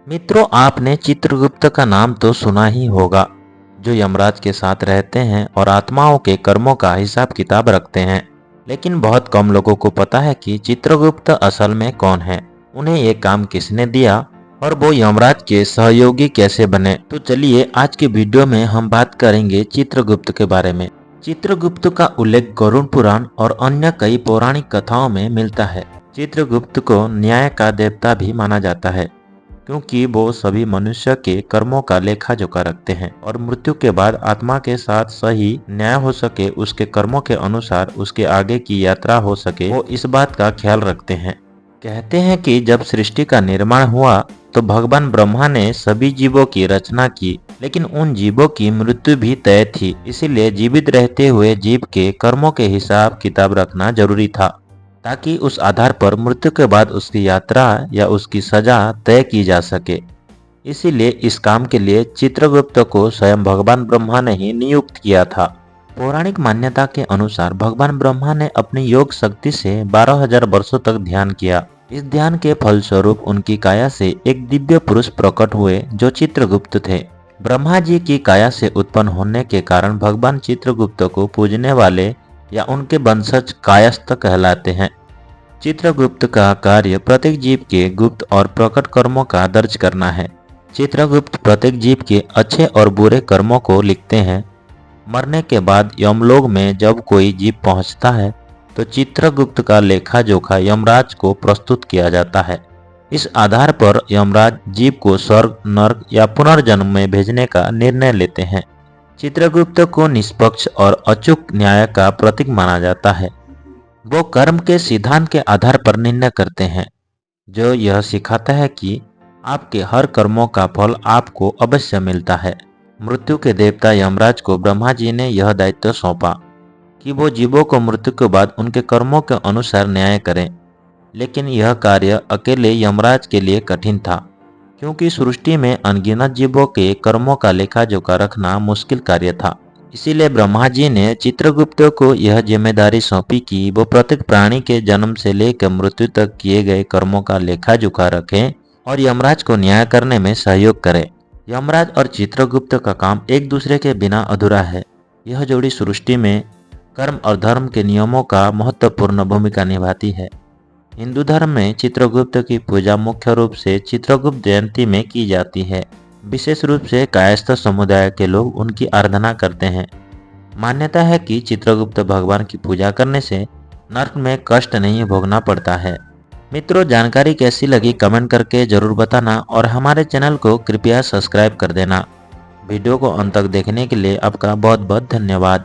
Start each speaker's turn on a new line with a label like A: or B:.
A: मित्रों, आपने चित्रगुप्त का नाम तो सुना ही होगा, जो यमराज के साथ रहते हैं और आत्माओं के कर्मों का हिसाब किताब रखते हैं। लेकिन बहुत कम लोगों को पता है कि चित्रगुप्त असल में कौन है, उन्हें ये काम किसने दिया और वो यमराज के सहयोगी कैसे बने। तो चलिए आज के वीडियो में हम बात करेंगे चित्रगुप्त के बारे में। चित्रगुप्त का उल्लेख गरुड़ पुराण और अन्य कई पौराणिक कथाओं में मिलता है। चित्रगुप्त को न्याय का देवता भी माना जाता है, क्योंकि वो सभी मनुष्य के कर्मों का लेखा जोखा रखते हैं और मृत्यु के बाद आत्मा के साथ सही न्याय हो सके, उसके कर्मों के अनुसार उसके आगे की यात्रा हो सके, वो इस बात का ख्याल रखते हैं। कहते हैं कि जब सृष्टि का निर्माण हुआ तो भगवान ब्रह्मा ने सभी जीवों की रचना की, लेकिन उन जीवों की मृत्यु भी तय थी। इसीलिए जीवित रहते हुए जीव के कर्मों के हिसाब किताब रखना जरूरी था, ताकि उस आधार पर मृत्यु के बाद उसकी यात्रा या उसकी सजा तय की जा सके। इसीलिए इस काम के लिए चित्रगुप्त को स्वयं भगवान ब्रह्मा ने ही नियुक्त किया था। पौराणिक मान्यता के अनुसार भगवान ब्रह्मा ने अपनी योग शक्ति से 12,000 वर्षों तक ध्यान किया। इस ध्यान के फलस्वरूप उनकी काया से एक दिव्य पुरुष प्रकट हुए, जो चित्रगुप्त थे। ब्रह्मा जी की काया से उत्पन्न होने के कारण भगवान चित्रगुप्त को पूजने वाले या उनके वंशज कायस्थ कहलाते हैं। चित्रगुप्त का कार्य प्रत्येक जीव के गुप्त और प्रकट कर्मों का दर्ज करना है। चित्रगुप्त प्रत्येक जीव के अच्छे और बुरे कर्मों को लिखते हैं। मरने के बाद यमलोक में जब कोई जीव पहुंचता है तो चित्रगुप्त का लेखा जोखा यमराज को प्रस्तुत किया जाता है। इस आधार पर यमराज जीव को स्वर्ग, नर्क या पुनर्जन्म में भेजने का निर्णय लेते हैं। चित्रगुप्त को निष्पक्ष और अचूक न्याय का प्रतीक माना जाता है। वो कर्म के सिद्धांत के आधार पर निर्णय करते हैं, जो यह सिखाता है कि आपके हर कर्मों का फल आपको अवश्य मिलता है। मृत्यु के देवता यमराज को ब्रह्मा जी ने यह दायित्व सौंपा कि वो जीवों को मृत्यु के बाद उनके कर्मों के अनुसार न्याय करें। लेकिन यह कार्य अकेले यमराज के लिए कठिन था, क्योंकि सृष्टि में अनगिनत जीवों के कर्मों का लेखा जोखा रखना मुश्किल कार्य था। इसीलिए ब्रह्मा जी ने चित्रगुप्त को यह जिम्मेदारी सौंपी कि वो प्रत्येक प्राणी के जन्म से लेकर मृत्यु तक किए गए कर्मों का लेखा जोखा रखें और यमराज को न्याय करने में सहयोग करें। यमराज और चित्रगुप्त का काम एक दूसरे के बिना अधूरा है। यह जोड़ी सृष्टि में कर्म और धर्म के नियमों का महत्वपूर्ण भूमिका निभाती है। हिंदू धर्म में चित्रगुप्त की पूजा मुख्य रूप से चित्रगुप्त जयंती में की जाती है। विशेष रूप से कायस्थ समुदाय के लोग उनकी आराधना करते हैं। मान्यता है कि चित्रगुप्त भगवान की पूजा करने से नर्क में कष्ट नहीं भोगना पड़ता है। मित्रों, जानकारी कैसी लगी कमेंट करके जरूर बताना और हमारे चैनल को कृपया सब्सक्राइब कर देना। वीडियो को अंत तक देखने के लिए आपका बहुत बहुत धन्यवाद।